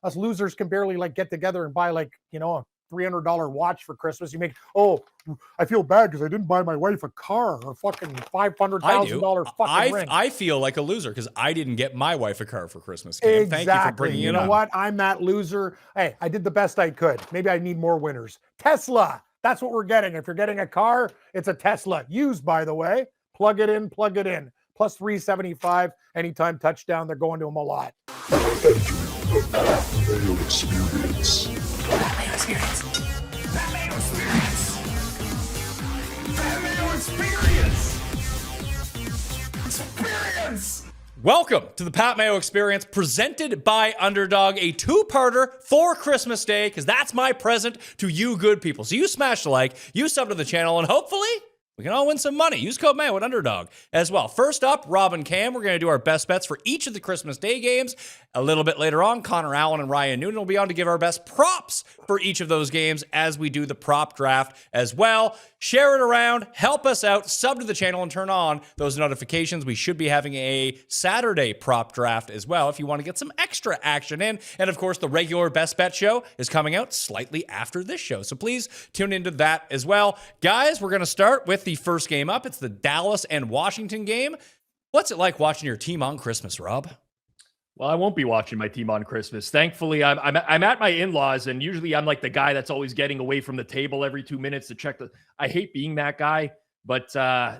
Us losers can barely like get together and buy like, a $300 watch for Christmas. You make, I feel bad because I didn't buy my wife a car or fucking $500,000 fucking ring. I feel like a loser because I didn't get my wife a car for Christmas. Cam. Exactly. Thank you for bringing it up. You know what? I'm that loser. Hey, I did the best I could. Maybe I need more winners. Tesla. That's what we're getting. If you're getting a car, it's a Tesla. Used, by the way. Plug it in. Plus 375 anytime touchdown. They're going to them a lot. The Pat Mayo Experience. Pat Mayo Experience. Pat Mayo Experience. Pat Mayo Experience. Experience. Welcome to the Pat Mayo Experience, presented by Underdog, a two-parter for Christmas Day, because that's my present to you good people. So you smash the like, you sub to the channel, and hopefully we can all win some money. Use code Mayo at Underdog as well. First up, Rob and Cam. We're going to do our best bets for each of the Christmas Day games. A little bit later on, Connor, Allen, and Ryan Noonan will be on to give our best props for each of those games as we do the prop draft as well. Share it around, help us out, sub to the channel, and turn on those notifications. We should be having a Saturday prop draft as well if you want to get some extra action in. And of course, the regular best bet show is coming out slightly after this show. So please tune into that as well. Guys, we're going to start with the first game up. It's the Dallas and Washington game. What's it like watching your team on Christmas, Rob? Well, I won't be watching my team on Christmas. Thankfully, I'm at my in-laws, and usually I'm like the guy that's always getting away from the table every 2 minutes to check the. I hate being that guy, but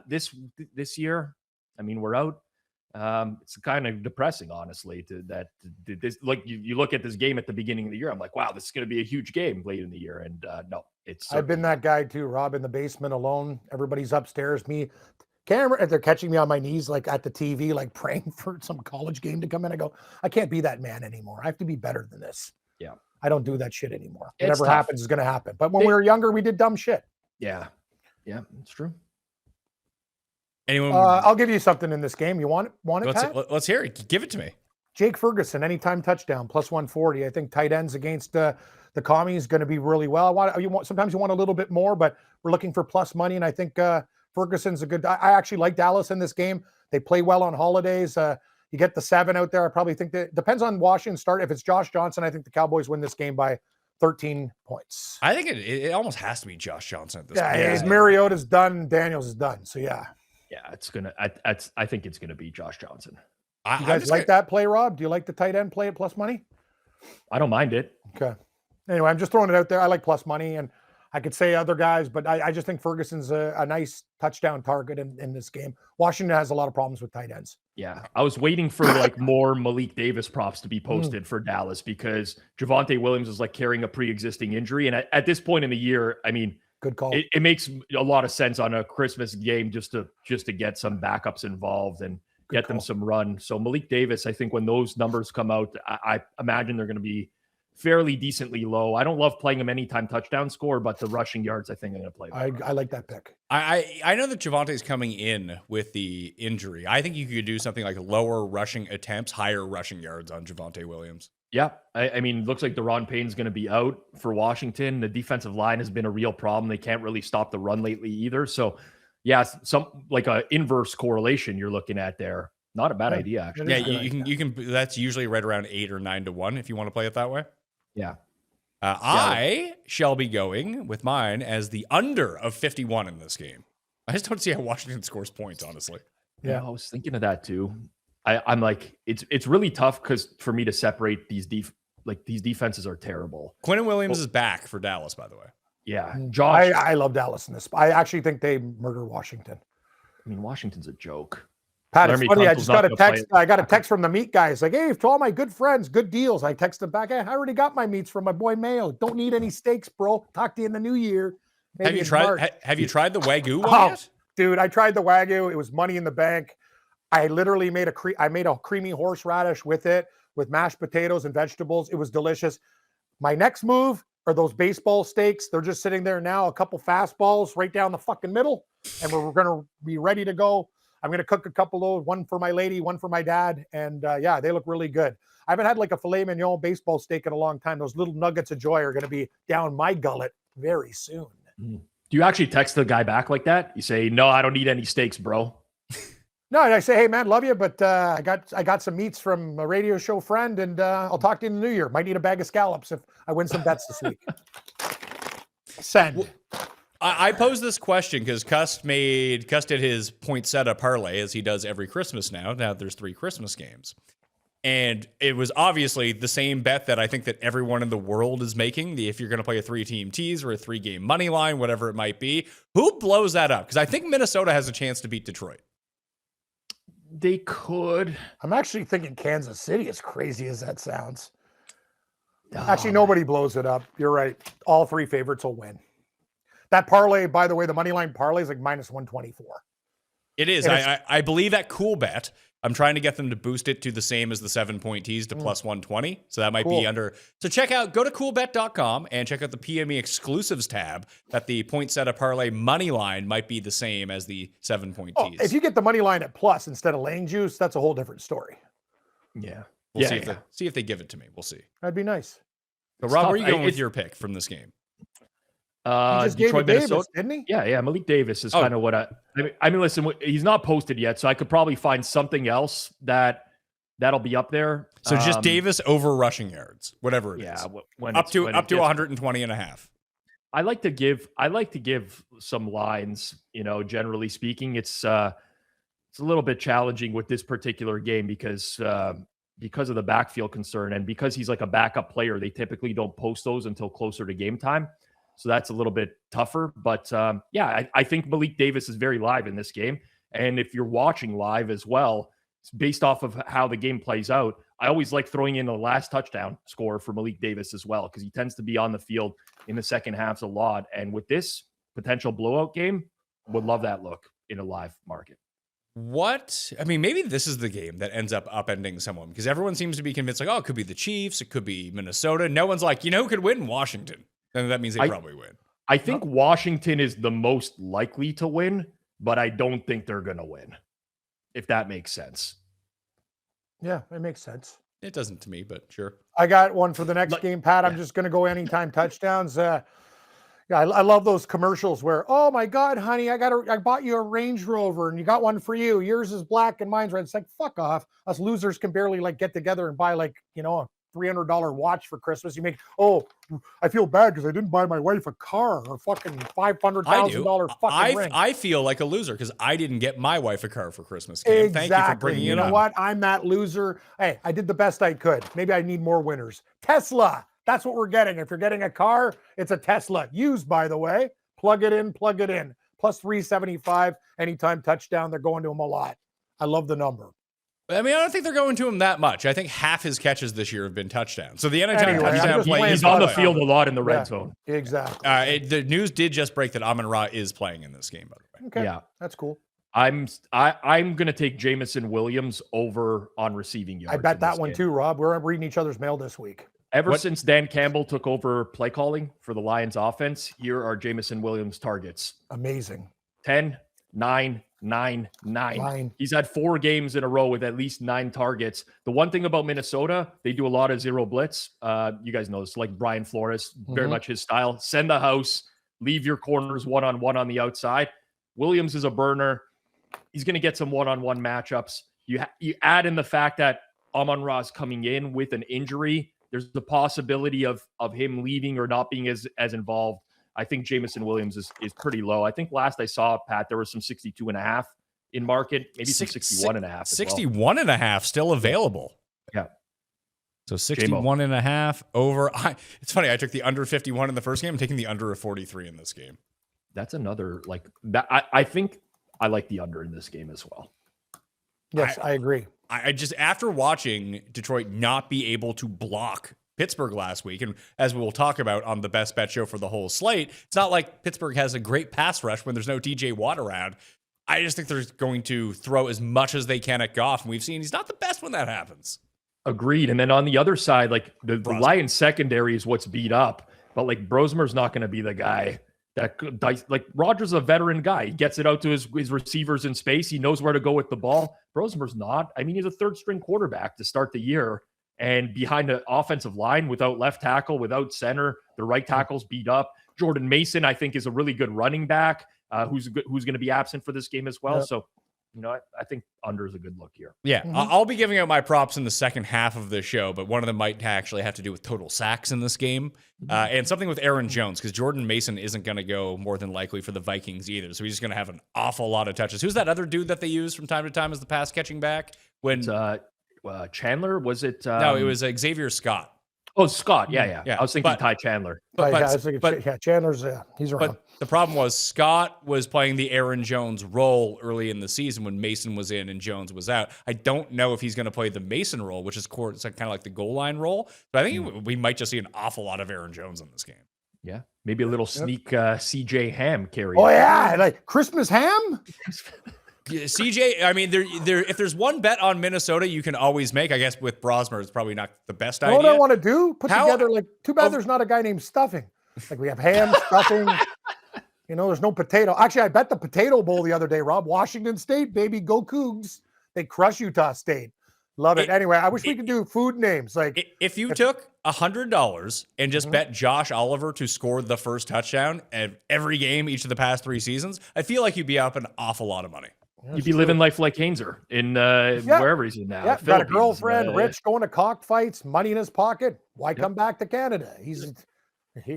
this year, I mean, we're out. It's kind of depressing, honestly. This like you look at this game at the beginning of the year, I'm like, wow, this is going to be a huge game late in the year, and no, it's. I've been that guy too, Rob, in the basement alone. Everybody's upstairs. Me. Camera, they're catching me on my knees, like at the TV, like praying for some college game to come in. I go, I can't be that man anymore. I have to be better than this. Yeah. I don't do that shit anymore. It's Whatever tough. happens is going to happen. But when we were younger, we did dumb shit. Yeah. Yeah, it's true. Anyone? I'll give you something in this game. You want it, Pat? Let's hear it. Give it to me. Jake Ferguson, anytime touchdown, plus 140. I think tight ends against the commies is going to be really well. Sometimes you want a little bit more, but we're looking for plus money, and I think Ferguson's a good. I actually like Dallas in this game. They play well on holidays. You get the 7 out there. I probably think that depends on Washington start. If it's Josh Johnson, I think the Cowboys win this game by 13 points. I think it almost has to be Josh Johnson at this point. Yeah, Mariota's done. Daniels is done. So yeah. Yeah, I think it's gonna be Josh Johnson. You guys like that play, Rob? Do you like the tight end play at plus money? I don't mind it. Okay. Anyway, I'm just throwing it out there. I like plus money, and I could say other guys, but I just think Ferguson's a nice touchdown target in this game. Washington has a lot of problems with tight ends. Yeah, I was waiting for like more Malik Davis props to be posted for Dallas because Javonte Williams is like carrying a pre-existing injury. And at this point in the year, I mean, good call. It makes a lot of sense on a Christmas game just to get some backups involved and get them some run. So Malik Davis, I think when those numbers come out, I imagine they're going to be fairly decently low. I don't love playing him anytime touchdown score, but the rushing yards, I think I'm going to play. I like that pick. I know that Javonte's coming in with the injury. I think you could do something like lower rushing attempts, higher rushing yards on Javonte Williams. Yeah. I mean, looks like Deron Payne's going to be out for Washington. The defensive line has been a real problem. They can't really stop the run lately either. So yeah, some like a inverse correlation you're looking at there. Not a bad idea, actually. Yeah, you can. That's usually right around 8 or 9 to 1 if you want to play it that way. Yeah. I shall be going with mine as the under of 51 in this game. I just don't see how Washington scores points, honestly. Yeah, I was thinking of that too. I'm like, it's really tough because for me to separate these these defenses are terrible. Quinnen Williams is back for Dallas, by the way. Yeah, Josh. I love Dallas in this. I actually think they murder Washington. I mean, Washington's a joke. Pat, it's funny. I just got a text. I got a text from the meat guys. Like, hey, to all my good friends, good deals. I texted back. Hey, I already got my meats from my boy Mayo. Don't need any steaks, bro. Talk to you in the new year. Have you tried the Wagyu one yet? Dude, I tried the Wagyu. It was money in the bank. I literally made a creamy horseradish with it, with mashed potatoes and vegetables. It was delicious. My next move are those baseball steaks. They're just sitting there now, a couple fastballs right down the fucking middle, and we're going to be ready to go. I'm going to cook a couple of those, one for my lady, one for my dad. And yeah, they look really good. I haven't had like a filet mignon baseball steak in a long time. Those little nuggets of joy are going to be down my gullet very soon. Do you actually text the guy back like that? You say, no, I don't need any steaks, bro. No, and I say, hey man, love you, but I got some meats from a radio show friend, and I'll talk to you in the new year. Might need a bag of scallops if I win some bets this week. Send. I posed this question because Cuss did his poinsettia parlay as he does every Christmas now. Now there's 3 Christmas games. And it was obviously the same bet that I think that everyone in the world is making. If you're going to play a 3-team tease or a 3-game money line, whatever it might be, who blows that up? Because I think Minnesota has a chance to beat Detroit. They could. I'm actually thinking Kansas City, as crazy as that sounds. Actually, nobody blows it up. You're right. All 3 favorites will win. That parlay, by the way, the money line parlay is like minus 124. It is. I believe at Cool Bet, I'm trying to get them to boost it to the same as the 7-point tease to plus 120. So that might be under. So go to coolbet.com and check out the PME exclusives tab that the poinsettia parlay money line might be the same as the 7-point tease. If you get the money line at plus instead of laying juice, that's a whole different story. Yeah. We'll see if they give it to me. We'll see. That'd be nice. So Rob, where are you going with your pick from this game? He just gave Detroit, it Davis, Minnesota, didn't he? Yeah. Malik Davis is kind of what I mean. Listen, he's not posted yet, so I could probably find something else that'll be up there. So just Davis over rushing yards, whatever it is. Yeah, up to 120 and a half. I like to give some lines. Generally speaking, it's a little bit challenging with this particular game because of the backfield concern and because he's like a backup player. They typically don't post those until closer to game time. So that's a little bit tougher. But I think Malik Davis is very live in this game. And if you're watching live as well, it's based off of how the game plays out. I always like throwing in the last touchdown score for Malik Davis as well, because he tends to be on the field in the second halves a lot. And with this potential blowout game, would love that look in a live market. Maybe this is the game that ends up upending someone because everyone seems to be convinced it could be the Chiefs. It could be Minnesota. No one's like, who could win? Washington. And that means they probably win. I think Washington is the most likely to win, but I don't think they're going to win, if that makes sense. Yeah, it makes sense. It doesn't to me, but sure. I got one for the next game, Pat. I'm just going to go anytime touchdowns. I love those commercials where, oh my God, honey, I bought you a Range Rover and you got one for you. Yours is black and mine's red. It's like, fuck off. Us losers can barely get together and buy a $300 watch for Christmas. You make, I feel bad because I didn't buy my wife a car or fucking $500,000 fucking ring. I feel like a loser because I didn't get my wife a car for Christmas. Cam. Exactly. Thank you for bringing it up. You know what? I'm that loser. Hey, I did the best I could. Maybe I need more winners. Tesla. That's what we're getting. If you're getting a car, it's a Tesla. Used, by the way. Plug it in. Plus 375 anytime touchdown. They're going to him a lot. I love the number. I don't think they're going to him that much. I think half his catches this year have been touchdowns. So the anytime touchdown play, he's on the field a lot in the red zone. Exactly. The news did just break that Amon-Ra is playing in this game, by the way. Okay. Yeah. That's cool. I'm going to take Jamison Williams over on receiving yards. I bet that one too, Rob. We're reading each other's mail this week. Since Dan Campbell took over play calling for the Lions offense, here are Jamison Williams' targets. Amazing. 10, 9, 9, 9. He's had 4 games in a row with at least 9 targets. The one thing about Minnesota, they do a lot of zero blitz. You guys know this, like Brian Flores, very much his style. Send the house, leave your corners one-on-one on the outside. Williams is a burner. He's going to get some one-on-one matchups. You add in the fact that Amon-Ra is coming in with an injury. There's the possibility of him leaving or not being as involved. I think Jamison Williams is pretty low. I think last I saw, Pat, there was some 62.5 in market, maybe some 61.5. 61.5 still available. Yeah. So 61.5 over. It's funny. I took the under 51 in the first game. I'm taking the under of 43 in this game. That's another that. I think I like the under in this game as well. Yes, I agree. I just, after watching Detroit not be able to block Pittsburgh last week, and as we will talk about on the best bet show for the whole slate, it's not like Pittsburgh has a great pass rush when there's no TJ Watt around. I just think they're going to throw as much as they can at Goff, and we've seen he's not the best when that happens. Agreed. And then on the other side, the Lions secondary is what's beat up, but Brosmer's not going to be the guy that Rodgers is a veteran guy. He gets it out to his receivers in space. He knows where to go with the ball. Brosmer's not. He's a third string quarterback to start the year. And behind the offensive line, without left tackle, without center, the right tackle's beat up. Jordan Mason, I think, is a really good running back who's going to be absent for this game as well. Yep. So I think under is a good look here. Yeah, I'll be giving out my props in the second half of the show, but one of them might actually have to do with total sacks in this game and something with Aaron Jones, because Jordan Mason isn't going to go more than likely for the Vikings either. So he's just going to have an awful lot of touches. Who's that other dude that they use from time to time as the pass catching back? When Chandler, was it? No, it was Xavier Scott. Oh, Scott. Yeah. Yeah, I was thinking Ty Chandler. Chandler's he's around. But the problem was Scott was playing the Aaron Jones role early in the season when Mason was in and Jones was out. I don't know if he's going to play the Mason role, which is kind of like the goal line role. But I think we might just see an awful lot of Aaron Jones in this game. Yeah, maybe a little sneak CJ Ham carry. Oh yeah, like Christmas ham. CJ, I mean, if there's one bet on Minnesota you can always make, I guess with Brosmer, it's probably not the best idea. What I want to do? Put together too bad there's not a guy named Stuffing. Like we have ham, stuffing. There's no potato. Actually, I bet the Potato Bowl the other day, Rob. Washington State, baby, go Cougs. They crush Utah State. Love it. Anyway, I wish we could do food names. Like if you took $100 and just bet Josh Oliver to score the first touchdown at every game each of the past 3 seasons, I feel like you'd be up an awful lot of money. You'd be living life like Hainzer in wherever he's in now. Yeah, got a girlfriend, rich, going to cockfights, money in his pocket. Why come back to Canada? You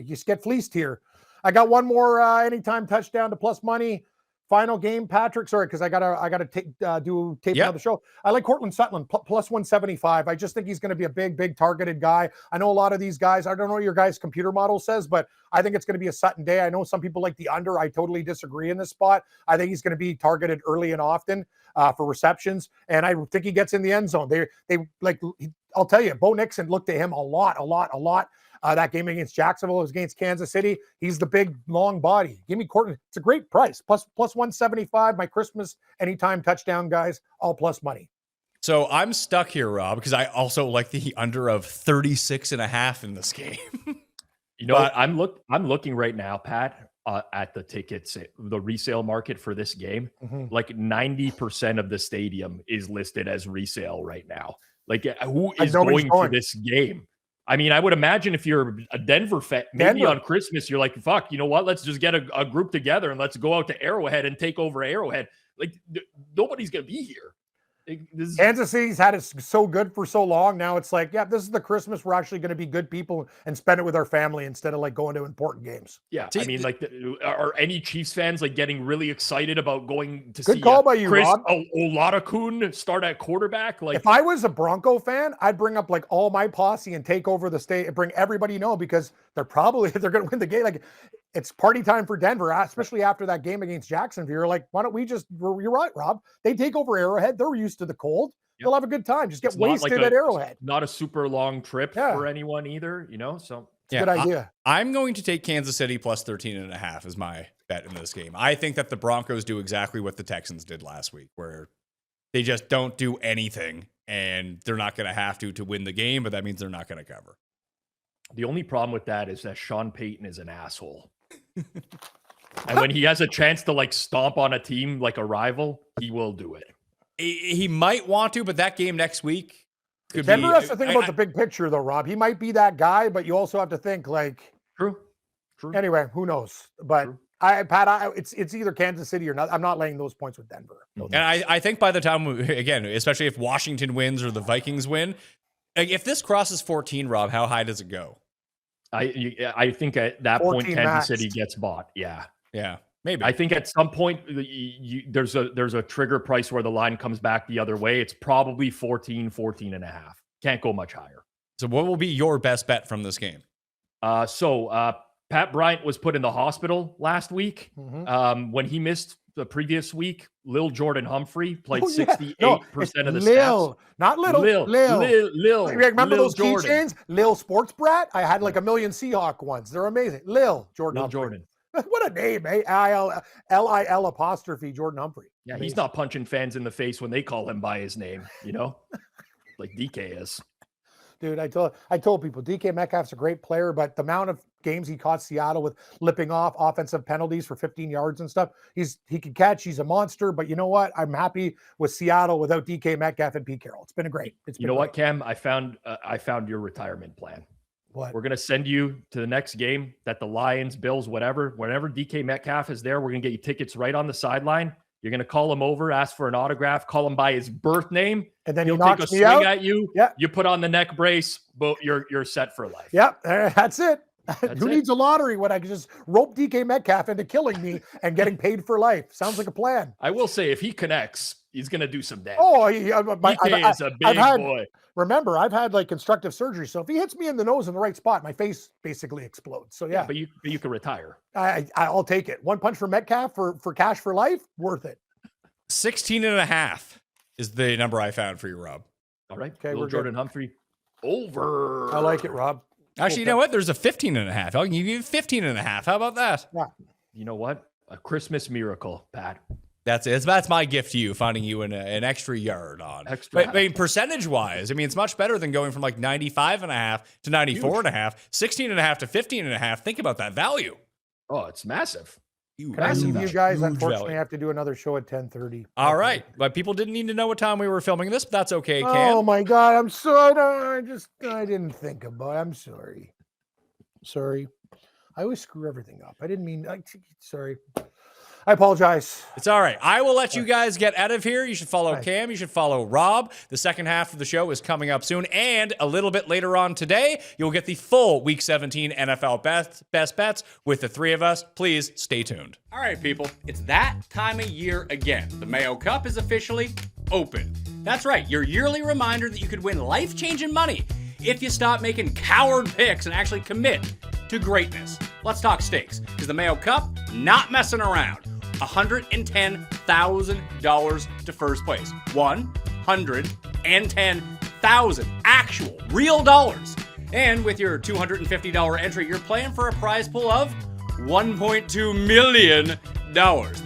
just get fleeced here. I got one more anytime touchdown to plus money. Final game, Patrick. Sorry, because I gotta do tape on the show. I like Cortland Sutton plus 175. I just think he's going to be a big targeted guy. I know a lot of these guys. I don't know what your guys' computer model says, but I think it's going to be a Sutton day. I know some people like the under. I totally disagree in this spot. I think he's going to be targeted early and often for receptions, and I think he gets in the end zone. They like. I'll tell you, Bo Nixon looked to him a lot. That game against Jacksonville was against Kansas City. He's the big, long body. Give me Cortland. It's a great price. Plus 175. My Christmas anytime touchdown guys, all plus money. So I'm stuck here, Rob, because I also like the under of 36.5 in this game. I'm looking right now, Pat, at the tickets, the resale market for this game. Like 90% of the stadium is listed as resale right now. Like who is going to this game? I mean, I would imagine if you're a Denver fan, maybe on Christmas, you're like, fuck, you know what? Let's just get a group together and let's go out to Arrowhead and take over Arrowhead. Like, nobody's going to be here. Kansas City's had it so good for so long. Now it's like, yeah, this is the Christmas. We're actually going to be good people and spend it with our family instead of like going to important games. Yeah. I mean, like, are any Chiefs fans like getting really excited about going to good see call by you, Chris Rob. Oladokun start at quarterback? Like, if I was a Bronco fan, I'd bring up like all my posse and take over the state and bring everybody because they're going to win the game. Like, it's party time for Denver, especially after that game against Jacksonville. You're like, why don't we you're right, Rob. They take over Arrowhead. They're used to the cold. Yep. They'll have a good time. Just get wasted at Arrowhead. Not a super long trip for anyone either, so. It's a good idea. I'm going to take Kansas City plus 13.5 as my bet in this game. I think that the Broncos do exactly what the Texans did last week, where they just don't do anything and they're not going to have to win the game, but that means they're not going to cover. The only problem with that is that Sean Payton is an asshole. And when he has a chance to like stomp on a team like a rival, he will do it. He might want to, but that game next week could Denver has to think about the big picture, though, Rob. He might be that guy, but you also have to think like. True. Anyway, who knows? But Pat, it's either Kansas City or not. I'm not laying those points with Denver. And I think by the time, again, especially if Washington wins or the Vikings win, like if this crosses 14, Rob, how high does it go? I think at that point Kansas City gets bought. Yeah, maybe. I think at some point there's a trigger price where the line comes back the other way. It's probably 14 and a half. Can't go much higher. So what will be your best bet from this game? Pat Bryant was put in the hospital last week. When he missed the previous week, Lil Jordan Humphrey played 68% of the snaps. Not Little. Lil. Remember those keychains? Lil Sports Brat? I had like a million Seahawk ones. They're amazing. Jordan. What a name, eh? Lil apostrophe Jordan Humphrey. Yeah, he's not punching fans in the face when they call him by his name, like DK is. Dude, I told people DK Metcalf's a great player, but the amount of games he caught Seattle with lipping off offensive penalties for 15 yards and stuff, he can catch. He's a monster. But you know what? I'm happy with Seattle without DK Metcalf and Pete Carroll. It's been great. What, Cam? I found your retirement plan. What? We're gonna send you to the next game that the Lions, Bills, whenever DK Metcalf is there, we're gonna get you tickets right on the sideline. You're going to call him over, ask for an autograph, call him by his birth name, And then he'll he take knocks a me swing out. at you. Yeah. You put on the neck brace, but you're set for life. Yep, that's it. That's Who it. needs a lottery when I can just rope DK Metcalf into killing me and getting paid for life? Sounds like a plan. I will say, if he connects, he's going to do some damage. Oh, DK is a big boy. Remember, I've had like constructive surgery, so if he hits me in the nose in the right spot, my face basically explodes. So yeah, But you can retire. I'll take it. One punch for Metcalf for cash for life, worth it. 16.5 is the number I found for you, Rob. All right. Okay, Little we're Jordan Humphrey. Over. I like it, Rob. Actually, you know what? There's a 15.5. I'll give you 15.5. How about that? Yeah. You know what? A Christmas miracle, Pat. That's it. That's my gift to you, finding you in an extra yard on. Extra. But, I mean, percentage-wise, I mean, it's much better than going from like 95.5 to 94.5, 16.5 to 15.5. Think about that value. Oh, it's massive. Can I leave you guys? Huge Unfortunately, value. I have to do another show at 10:30. All right. But people didn't need to know what time we were filming this, but that's okay, Cam. Oh my God, I'm sorry. I didn't think about it. I'm sorry. Sorry. I always screw everything up. I didn't mean. Sorry. I apologize. It's all right. I will let you guys get out of here. You should follow Cam. You should follow Rob. The second half of the show is coming up soon. And a little bit later on today, you'll get the full Week 17 NFL best bets with the three of us. Please stay tuned. All right, people. It's that time of year again. The Mayo Cup is officially open. That's right. Your yearly reminder that you could win life-changing money if you stop making coward picks and actually commit to greatness. Let's talk stakes, because the Mayo Cup, not messing around. $110,000 to first place. 110,000 actual real dollars. And with your $250 entry, you're playing for a prize pool of $1.2 million.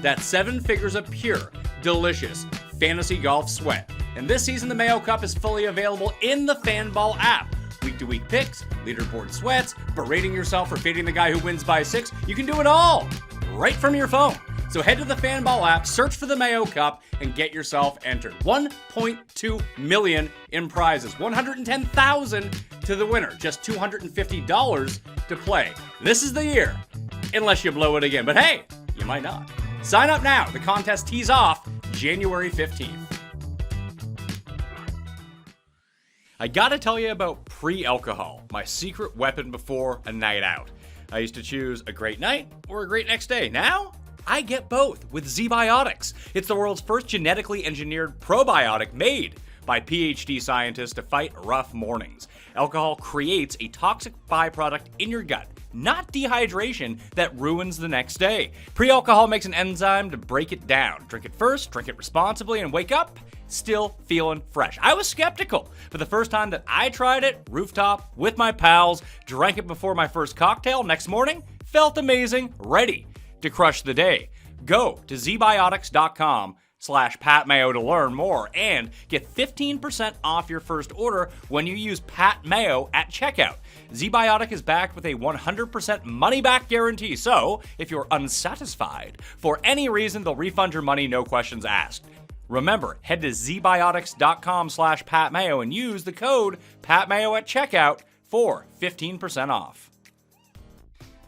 That's 7 figures of pure, delicious fantasy golf sweat. And this season, the Mayo Cup is fully available in the Fanball app. Week-to-week picks, leaderboard sweats, berating yourself for fading the guy who wins by 6. You can do it all right from your phone. So head to the Fanball app, search for the Mayo Cup, and get yourself entered. $1.2 million in prizes. $110,000 to the winner. Just $250 to play. This is the year, unless you blow it again. But hey, you might not. Sign up now. The contest tees off January 15th. I gotta tell you about pre-alcohol, my secret weapon before a night out. I used to choose a great night or a great next day. Now, I get both with ZBiotics. It's the world's first genetically engineered probiotic made by PhD scientists to fight rough mornings. Alcohol creates a toxic byproduct in your gut, not dehydration, that ruins the next day. Pre-alcohol makes an enzyme to break it down. Drink it first, drink it responsibly, and wake up still feeling fresh. I was skeptical, but the first time that I tried it, rooftop, with my pals, drank it before my first cocktail, next morning, felt amazing, ready to crush the day. Go to zbiotics.com/Pat Mayo to learn more and get 15% off your first order when you use Pat Mayo at checkout. ZBiotic is backed with a 100% money-back guarantee, so if you're unsatisfied for any reason, they'll refund your money, no questions asked. Remember, head to zbiotics.com/Pat Mayo and use the code Pat Mayo at checkout for 15% off.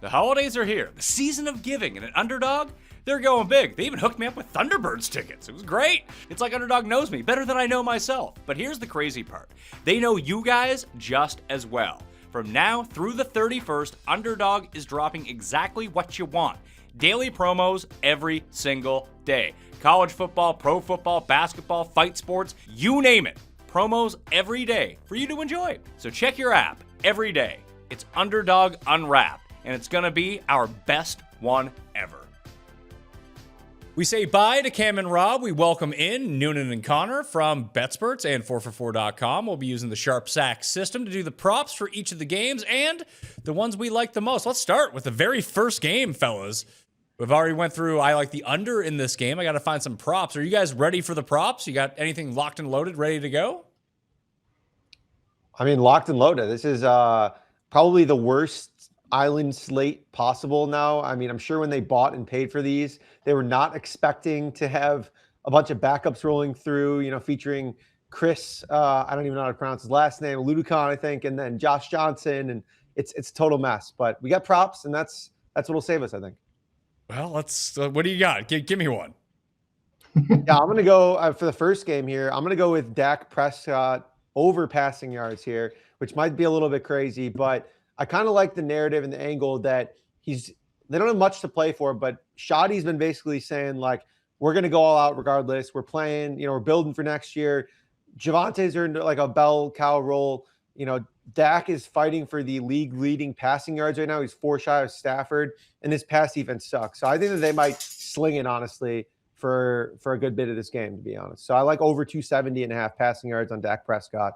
The holidays are here, the season of giving, and at Underdog, they're going big. They even hooked me up with Thunderbirds tickets. It was great. It's like Underdog knows me better than I know myself. But here's the crazy part. They know you guys just as well. From now through the 31st, Underdog is dropping exactly what you want. Daily promos every single day. College football, pro football, basketball, fight sports, you name it. Promos every day for you to enjoy. So check your app every day. It's Underdog Unwrapped, and it's going to be our best one ever. We say bye to Cam and Rob. We welcome in Noonan and Connor from BetSperts and 4for4.com. We'll be using the Sharp Sack system to do the props for each of the games and the ones we like the most. Let's start with the very first game, fellas. We've already went through, I like the under in this game. I got to find some props. Are you guys ready for the props? You got anything locked and loaded, ready to go? I mean, locked and loaded. This is probably the worst island slate possible now. I mean, I'm sure when they bought and paid for these, they were not expecting to have a bunch of backups rolling through, you know, featuring Chris, I don't even know how to pronounce his last name, Ludicon, I think, and then Josh Johnson, and it's a total mess. But we got props, and that's what'll save us, I think. Well, let's. What do you got? Give me one. Yeah, I'm going to go for the first game here. I'm going to go with Dak Prescott over passing yards here, which might be a little bit crazy, but I kind of like the narrative and the angle that they don't have much to play for, but Shoddy's been basically saying, like, we're going to go all out regardless. We're playing, we're building for next year. Javante's earned like a bell cow role. Dak is fighting for the league leading passing yards right now. He's 4 shy of Stafford, and this pass defense sucks. So I think that they might sling it, honestly, for a good bit of this game, to be honest. So I like over 270.5 passing yards on Dak Prescott,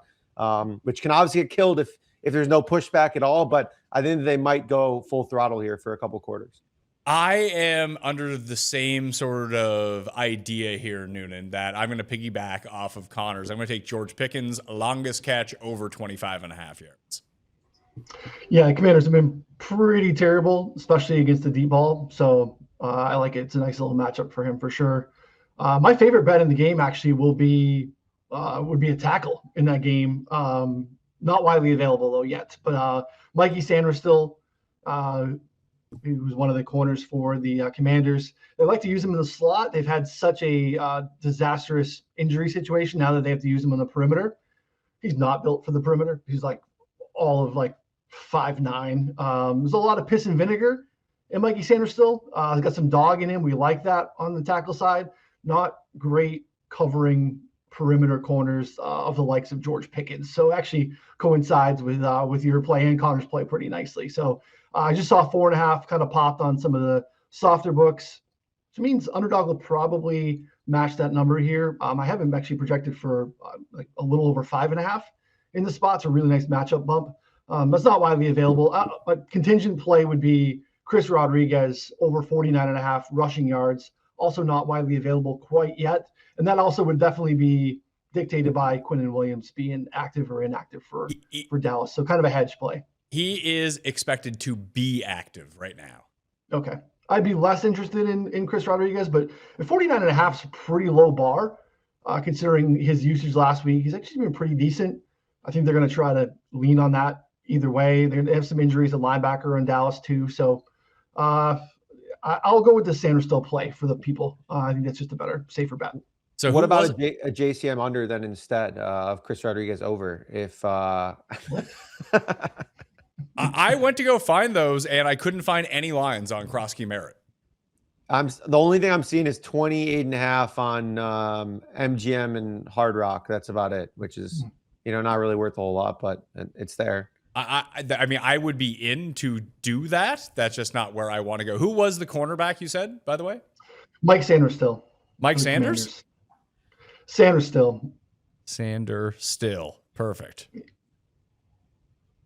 which can obviously get killed if there's no pushback at all. But I think they might go full throttle here for a couple quarters. I am under the same sort of idea here, Noonan, that I'm going to piggyback off of Connor's. I'm going to take George Pickens, longest catch over 25.5 yards. Yeah, the Commanders have been pretty terrible, especially against the deep ball. So I like it. It's a nice little matchup for him for sure. My favorite bet in the game actually would be a tackle in that game. Not widely available though yet, but Mikey Sanders still, who's one of the corners for the Commanders. They like to use him in the slot. They've had such a disastrous injury situation now that they have to use him on the perimeter. He's not built for the perimeter. He's like all of like 5'9". There's a lot of piss and vinegar in Mikey Sanders still. He's got some dog in him. We like that on the tackle side. Not great covering perimeter corners of the likes of George Pickens. So actually coincides with your play and Connor's play pretty nicely. So I just saw 4.5 kind of popped on some of the softer books, which means underdog will probably match that number here. I have him actually projected for like a little over 5.5 in the spots, a really nice matchup bump. That's not widely available. But contingent play would be Chris Rodriguez over 49.5 rushing yards, also not widely available quite yet. And that also would definitely be dictated by Quinnen Williams being active or inactive for Dallas. So kind of a hedge play. He is expected to be active right now. Okay. I'd be less interested in Chris Rodriguez, but 49.5 is a pretty low bar considering his usage last week. He's actually been pretty decent. I think they're going to try to lean on that either way. They have some injuries at linebacker in Dallas too. So I'll go with the Sanders still play for the people. I think that's just a better, safer bet. So what about a JCM under then instead of Chris Rodriguez over? If I went to go find those and I couldn't find any lines on Krosky Merritt. The only thing I'm seeing is 28.5 on MGM and Hard Rock. That's about it, which is not really worth a whole lot, but it's there. I mean, I would be in to do that. That's just not where I want to go. Who was the cornerback you said, by the way? Mike Sanders still. Mike Sanders? Sanders still. Sanders still. Perfect.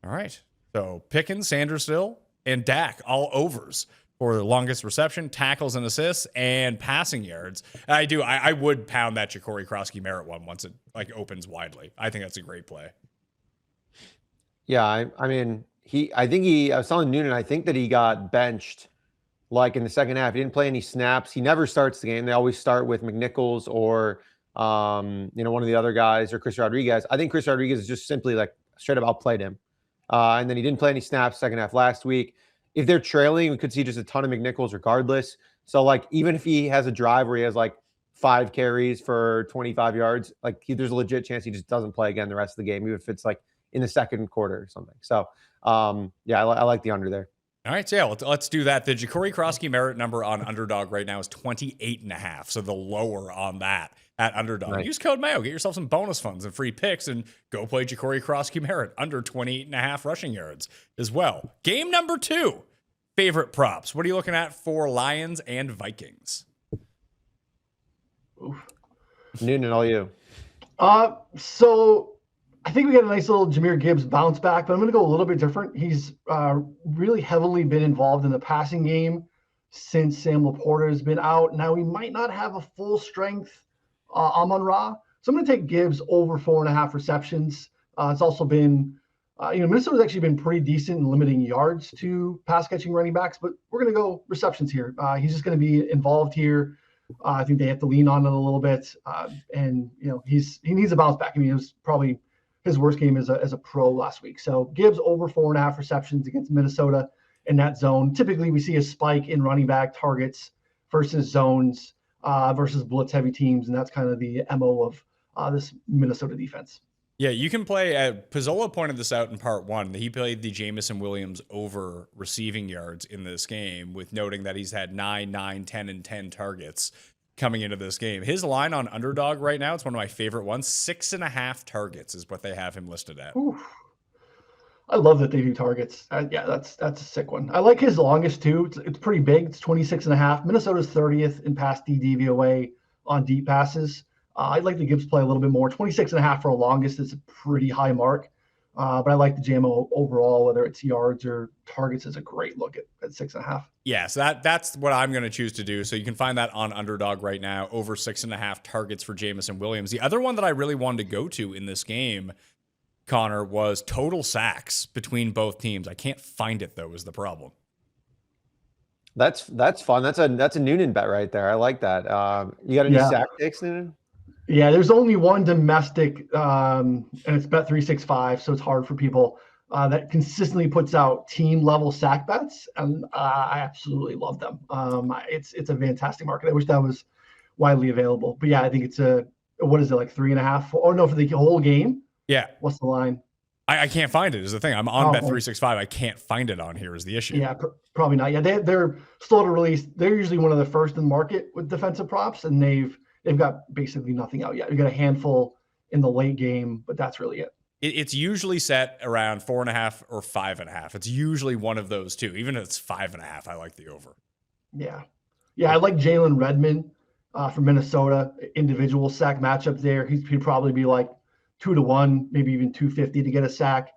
All right. So Pickens, Sanders still, and Dak, all overs for the longest reception, tackles and assists, and passing yards. I would pound that Ja'Cory Krosky Merritt one once it like opens widely. I think that's a great play. Yeah, I mean, I was telling Noonan, I think that he got benched like in the second half. He didn't play any snaps. He never starts the game. They always start with McNichols or one of the other guys or Chris Rodriguez. I think Chris Rodriguez is just simply like straight up outplayed him. And then he didn't play any snaps second half last week. If they're trailing, we could see just a ton of McNichols regardless. So like, even if he has a drive where he has like 5 carries for 25 yards, like there's a legit chance he just doesn't play again the rest of the game, even if it's like in the second quarter or something. So I like the under there. All right, so yeah, let's do that. The Ja'Cory Krosky Merritt number on Underdog right now is 28.5, so the lower on that at Underdog. Nice. Use code Mayo, get yourself some bonus funds and free picks, and go play Ja'Cory Krosky Merritt under 28.5 rushing yards as well. Game number 2, favorite props. What are you looking at for Lions and Vikings? Oof. Noonan, all you. So I think we got a nice little Jahmyr Gibbs bounce back, but I'm going to go a little bit different. He's really heavily been involved in the passing game since Sam Laporta has been out. Now, we might not have a full strength Amon-Ra, so I'm going to take Gibbs over 4.5 receptions. It's also been, Minnesota's actually been pretty decent in limiting yards to pass catching running backs, but we're going to go receptions here. He's just going to be involved here. I think they have to lean on it a little bit, and he needs a bounce back. I mean, it was probably his worst game as a pro last week. So Gibbs over 4.5 receptions against Minnesota in that zone. Typically, we see a spike in running back targets versus zones versus blitz heavy teams, and that's kind of the MO of this Minnesota defense. Yeah, you can play. Pizzola pointed this out in part one that he played the Jameson Williams over receiving yards in this game, with noting that he's had 9, 9, 10, and 10 targets coming into this game. His line on Underdog right now, it's one of my favorite ones. 6.5 targets is what they have him listed at. Ooh. I love that they do targets. Yeah, that's a sick one. I like his longest too. It's pretty big. It's 26.5. Minnesota's 30th in pass DVOA on deep passes. I'd like the Gibbs play a little bit more. 26.5 for a longest is a pretty high mark. But I like the JMO overall, whether it's yards or targets, is a great look at 6.5. Yeah, so that's what I'm going to choose to do. So you can find that on Underdog right now, over 6.5 targets for Jameson Williams. The other one that I really wanted to go to in this game, Connor, was total sacks between both teams. I can't find it though, is the problem. That's fun. That's a Noonan bet right there. I like that. You got any sack takes, Noonan? Yeah, there's only one domestic, and it's Bet365, so it's hard for people that consistently puts out team-level sack bets, and I absolutely love them. It's a fantastic market. I wish that was widely available. But yeah, I think it's what is it, like 3.5? Oh, no, for the whole game? Yeah. What's the line? I can't find it is the thing. I'm on Bet365. I can't find it on here is the issue. Yeah, probably not. Yeah, they're slow to release. They're usually one of the first in the market with defensive props, and they've got basically nothing out yet. We've got a handful in the late game, but that's really it. It's usually set around 4.5 or 5.5. It's usually one of those two. Even if it's 5.5, I like the over. Yeah. I like Jalen Redmond from Minnesota. Individual sack matchup there. He'd probably be like 2-1, maybe even 250 to get a sack.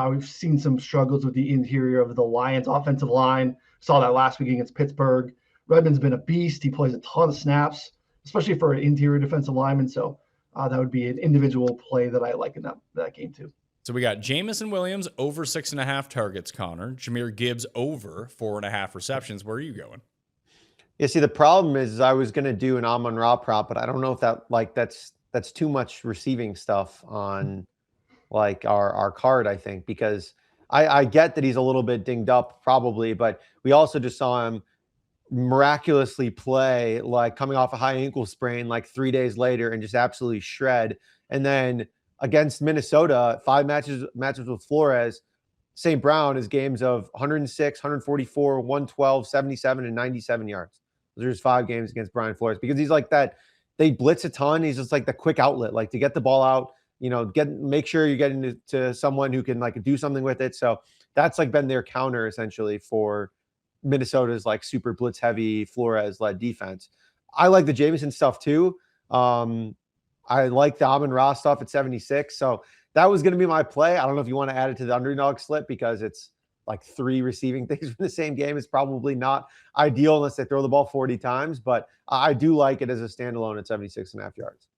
We've seen some struggles with the interior of the Lions offensive line. Saw that last week against Pittsburgh. Redmond's been a beast. He plays a ton of snaps, especially for an interior defensive lineman. So that would be an individual play that I like in that game too. So we got Jameson Williams over 6.5 targets, Connor. Jahmyr Gibbs over 4.5 receptions. Where are you going? Yeah, see, the problem is I was going to do an Amon-Ra prop, but I don't know if that's too much receiving stuff on like our card, I think, because I get that he's a little bit dinged up probably, but we also just saw him miraculously play, like coming off a high ankle sprain like 3 days later and just absolutely shred. And then against Minnesota, 5 matches with Flores, St. Brown is games of 106, 144, 112, 77, and 97 yards. Those are his 5 games against Brian Flores, because he's like that. They blitz a ton. He's just like the quick outlet, like to get the ball out, make sure you're getting to someone who can like do something with it. So that's like been their counter essentially for Minnesota's like super blitz heavy Flores led defense. I like the Jameson stuff too. I like the Amon-Ra stuff at 76. So that was going to be my play. I don't know if you want to add it to the Underdog slip because it's like 3 receiving things from the same game. It's probably not ideal unless they throw the ball 40 times, but I do like it as a standalone at 76.5 yards.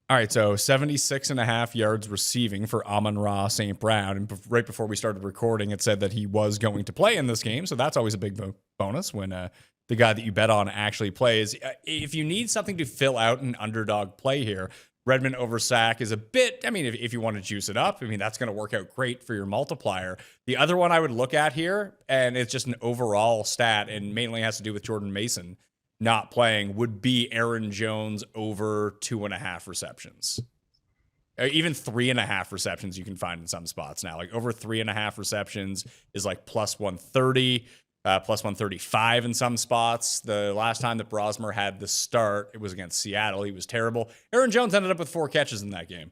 All right, so 76.5 yards receiving for Amon-Ra St. Brown. And right before we started recording, it said that he was going to play in this game. So that's always a big bonus when the guy that you bet on actually plays. If you need something to fill out an Underdog play here, Redmond over sack is a bit, if you want to juice it up, that's going to work out great for your multiplier. The other one I would look at here, and it's just an overall stat and mainly has to do with Jordan Mason not playing, would be Aaron Jones over 2.5 receptions. Even 3.5 receptions you can find in some spots now. Like over 3.5 receptions is like plus 130, plus 135 in some spots. The last time that Brosmer had the start, it was against Seattle. He was terrible. Aaron Jones ended up with 4 catches in that game.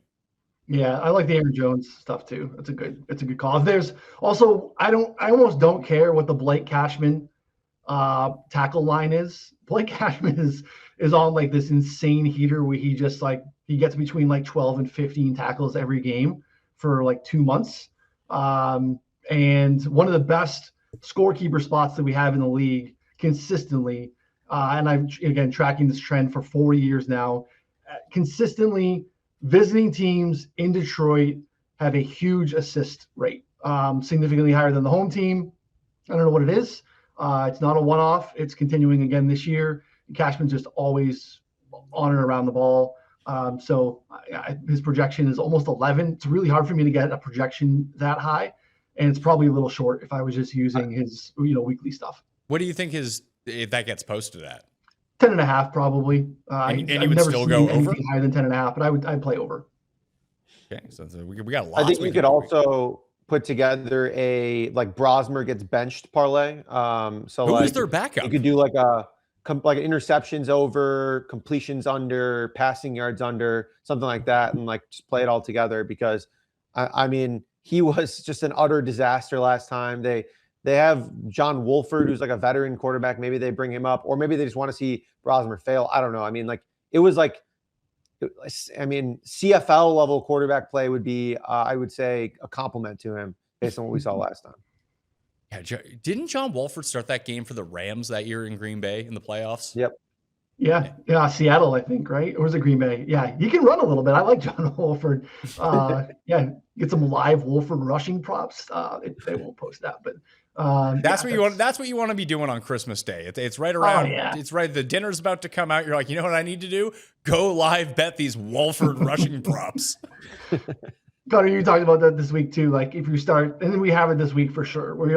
Yeah, I like the Aaron Jones stuff too. It's a good call. There's also I almost don't care what the Blake Cashman tackle line is. Blake Cashman is on like this insane heater where he just like he gets between like 12 and 15 tackles every game for like 2 months. And one of the best scorekeeper spots that we have in the league consistently. And I'm again tracking this trend for 4 years now. Consistently visiting teams in Detroit have a huge assist rate, significantly higher than the home team. I don't know what it is. It's not a one-off. It's continuing again this year. Cashman's just always on and around the ball. So his projection is almost 11. It's really hard for me to get a projection that high, and it's probably a little short if I was just using his weekly stuff. What do you think that gets posted at? 10.5 probably. And you I've would never still seen go anything over? higher than 10.5, but I'd play over. Okay, so we got lots. I think we you can could do. also put together a like Brosmer gets benched parlay. So Who like is their backup? you could do like like interceptions over, completions under, passing yards under, something like that, and like just play it all together because I mean he was just an utter disaster last time. They have John Wolford, who's like a veteran quarterback. Maybe they bring him up, or maybe they just want to see Brosmer fail. I don't know. I mean, like it was like, I mean, CFL level quarterback play would be, I would say, a compliment to him based on what we saw last time. Yeah, didn't John Wolford start that game for the Rams that year in Green Bay in the playoffs? Yep. Yeah, Seattle, I think, right? Or was it Green Bay? Yeah, he can run a little bit. I like John Wolford. Yeah, get some live Wolford rushing props. They won't post that, but that's what you want. That's what you want to be doing on Christmas Day. It's right around. It's right. The dinner's about to come out. You're like, you know what I need to do? Go live bet these Wolford rushing props. Connor, you talked about that this week too. Like if you start, and then we have it this week for sure, where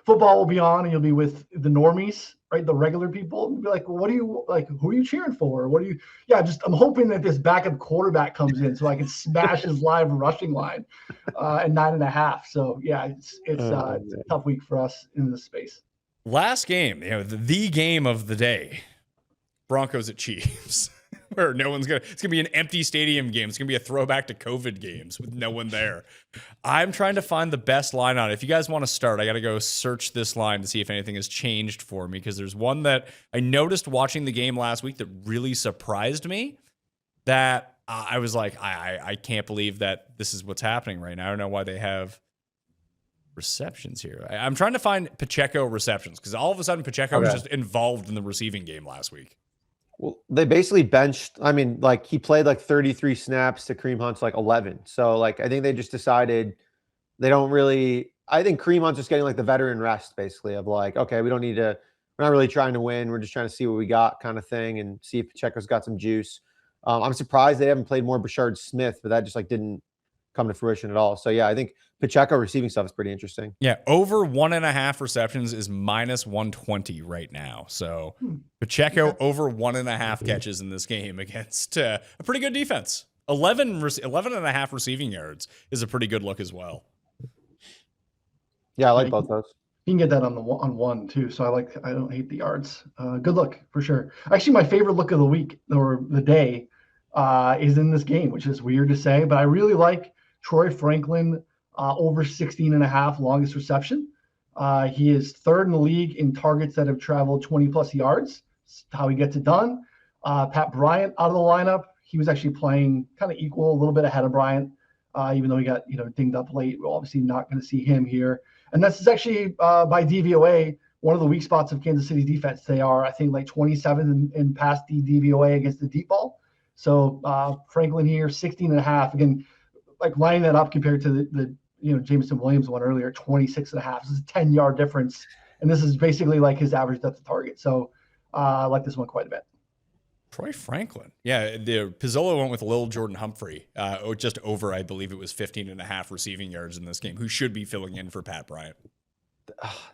football will be on, and you'll be with the normies, right? The regular people. And be like, well, what do you like? Who are you cheering for? What do you? Yeah, I'm hoping that this backup quarterback comes in so I can smash his live rushing line at 9.5. So yeah, it's a tough week for us in this space. Last game, the game of the day, Broncos at Chiefs. Where it's gonna be an empty stadium game. It's gonna be a throwback to COVID games with no one there. I'm trying to find the best line on it. If you guys want to start, I gotta go search this line to see if anything has changed for me, because there's one that I noticed watching the game last week that really surprised me. That I was like, I can't believe that this is what's happening right now. I don't know why they have receptions here. I'm trying to find Pacheco receptions, because all of a sudden Pacheco was just involved in the receiving game last week. Well, they basically benched. I mean, like he played like 33 snaps to Kareem Hunt's like 11. So like I think they just decided they don't really. I think Kareem Hunt's just getting like the veteran rest, basically, of like, okay, we don't need to. We're not really trying to win. We're just trying to see what we got, kind of thing, and see if Pacheco's got some juice. I'm surprised they haven't played more Brashard Smith, but that just like didn't come to fruition at all. So yeah, I think Pacheco receiving stuff is pretty interesting. Yeah, over 1.5 receptions is minus 120 right now. So Pacheco over 1.5 catches in this game against a pretty good defense. 11.5 receiving yards is a pretty good look as well. Yeah, I like both those. You can get that on one too. So I don't hate the yards. Good look for sure. Actually, my favorite look of the week or the day is in this game, which is weird to say, but I really like Troy Franklin over 16.5 longest reception. He is third in the league in targets that have traveled 20 plus yards. That's how he gets it done. Pat Bryant out of the lineup. He was actually playing kind of equal, a little bit ahead of Bryant, even though he got dinged up late. We're obviously not going to see him here. And this is actually by DVOA, one of the weak spots of Kansas City's defense. They are, I think, like 27 in pass DVOA against the deep ball. So Franklin here, 16.5. Again, like lining that up compared to the Jameson Williams one earlier, 26.5. This is a 10-yard difference. And this is basically like his average depth of target. So I like this one quite a bit. Troy Franklin. Yeah, the Pizzola went with Lil Jordan Humphrey, just over, I believe it was 15.5 receiving yards in this game, who should be filling in for Pat Bryant.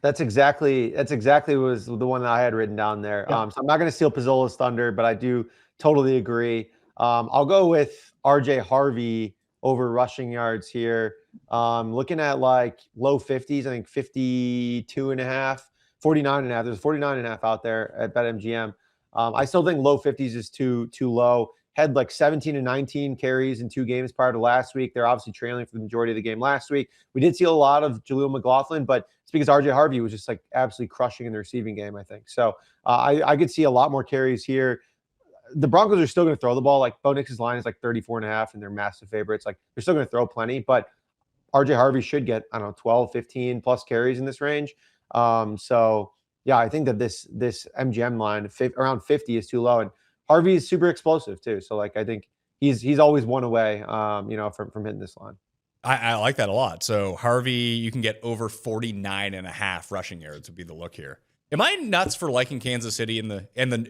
That's exactly was the one that I had written down there. Yeah. So I'm not going to steal Pizzola's thunder, but I do totally agree. I'll go with RJ Harvey over rushing yards here. Looking at like low 50s, I think 52.5, 49.5. There's 49.5 out there at BetMGM. I still think low 50s is too low. Had like 17 and 19 carries in 2 games prior to last week. They're obviously trailing for the majority of the game last week. We did see a lot of Jaleel McLaughlin, but it's because RJ Harvey was just like absolutely crushing in the receiving game, I think. So I could see a lot more carries here. The Broncos are still going to throw the ball. Like Bo Nix's line is like 34.5 and they're massive favorites. Like they're still going to throw plenty, but RJ Harvey should get, 12, 15 plus carries in this range. So yeah, I think that this MGM line around 50 is too low, and Harvey is super explosive too. So like I think he's always one away, from hitting this line. I like that a lot. So Harvey, you can get over 49.5 rushing yards would be the look here. Am I nuts for liking Kansas City in the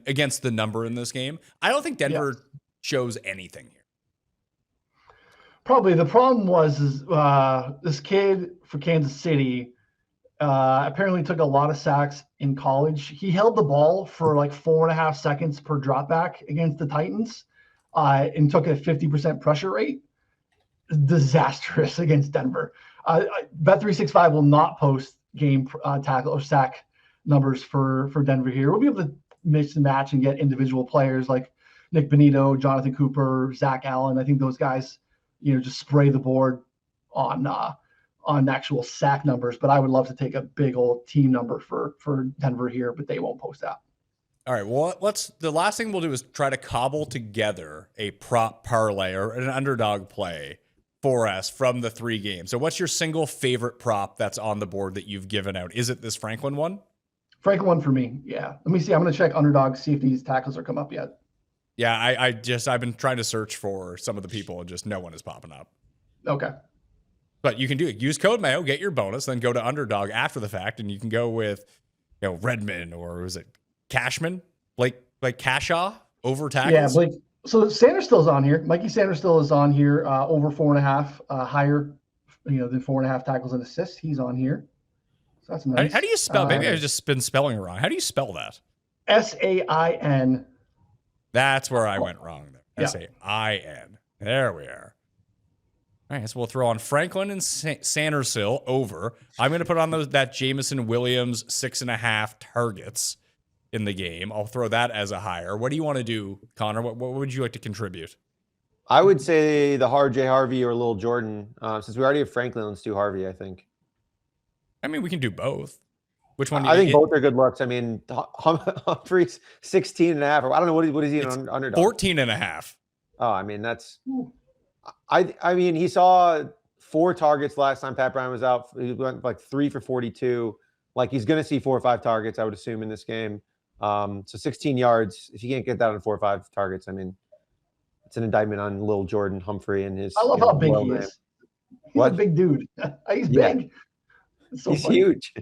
against the number in this game? I don't think Denver shows anything here. Probably the problem was this kid for Kansas City Apparently took a lot of sacks in college. He held the ball for like 4.5 seconds per dropback against the Titans, and took a 50% pressure rate. Disastrous against Denver. Bet365 will not post game tackle or sack numbers for Denver here. We'll be able to mix and match and get individual players like Nick Bonito, Jonathan Cooper, Zach Allen. I think those guys, just spray the board on actual sack numbers. But I would love to take a big old team number for Denver here, but they won't post that. All right. Well, the last thing we'll do is try to cobble together a prop parlay or an underdog play for us from the 3 games. So what's your single favorite prop that's on the board that you've given out? Is it this Franklin one? Franklin one for me. Yeah. Let me see. I'm going to check underdog, see if these tackles are come up yet. Yeah. I've been trying to search for some of the people and just no one is popping up. Okay. But you can do it. Use code Mayo, get your bonus, then go to underdog after the fact. And you can go with, Redmond, or was it Cashman? Like Cashaw over tackles? Yeah. Blake. So Sanders still is on here. Mikey Sanders still is on here. Over 4.5, higher, than 4.5 tackles and assists. He's on here. So that's nice. How do you spell? Maybe I've just been spelling it wrong. How do you spell that? SAIN. That's where I went wrong. Yeah. SAIN. There we are. All right, so we'll throw on Franklin and Sandershill over. I'm going to put on that Jameson Williams 6.5 targets in the game. I'll throw that as a higher. What do you want to do, Connor? What would you like to contribute? I would say the J. Harvey or Lil Jordan. Since we already have Franklin, let's do Harvey, I think. I mean, we can do both. Which one? I think both are good looks. I mean, Humphrey's 16.5. I don't know what is he an underdog? 14.5. Oh, I mean, that's. I mean, he saw 4 targets last time Pat Brown was out. He went like 3 for 42. Like he's going to see 4 or 5 targets, I would assume, in this game. So 16 yards. If you can't get that on 4 or 5 targets, I mean, it's an indictment on Lil Jordan Humphrey and his. I love how big he is. He's a big dude. He's big. So he's huge.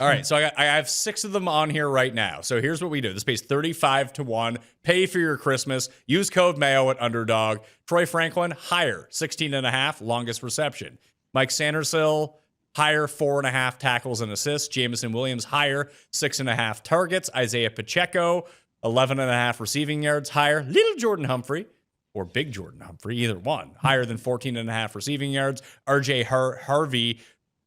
All right, so I have 6 of them on here right now. So here's what we do. This pays 35-1. Pay for your Christmas. Use code Mayo at underdog. Troy Franklin, higher, 16.5, longest reception. Mike Sandershill, higher, 4.5 tackles and assists. Jameson Williams, higher, 6.5 targets. Isaiah Pacheco, 11.5 receiving yards, higher. Little Jordan Humphrey, or Big Jordan Humphrey, either one, higher than 14.5 receiving yards. RJ Harvey,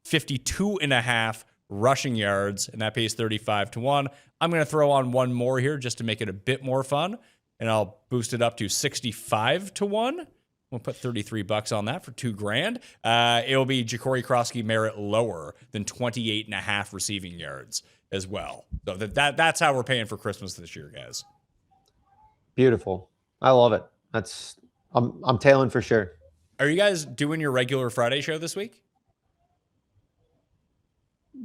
52.5 rushing yards, and that pays 35-1. I'm going to throw on one more here just to make it a bit more fun, and I'll boost it up to 65-1. We'll put $33 on that for $2,000. It'll be Ja'Cory Krosky Merritt lower than 28.5 receiving yards as well. So that's how we're paying for Christmas this year, guys. Beautiful. I love it. I'm tailing for sure. Are you guys doing your regular Friday show this week?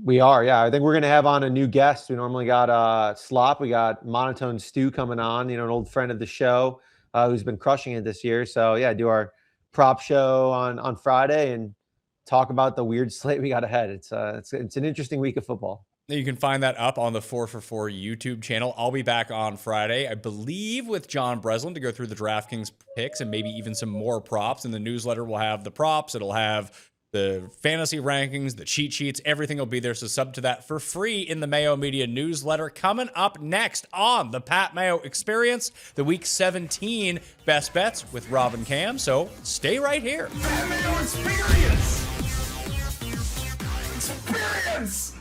We are, yeah. I think we're going to have on a new guest. We normally got Slop. We got Monotone Stu coming on, an old friend of the show who's been crushing it this year. So, yeah, do our prop show on Friday and talk about the weird slate we got ahead. It's an interesting week of football. You can find that up on the 4for4 YouTube channel. I'll be back on Friday, I believe, with John Breslin to go through the DraftKings picks and maybe even some more props. In the newsletter, we'll have the props. It'll have the fantasy rankings, the cheat sheets, everything will be there. So sub to that for free in the Mayo Media newsletter. Coming up next on the Pat Mayo Experience, the Week 17 Best Bets with Rob and Cam. So stay right here. Pat Mayo Experience! Experience!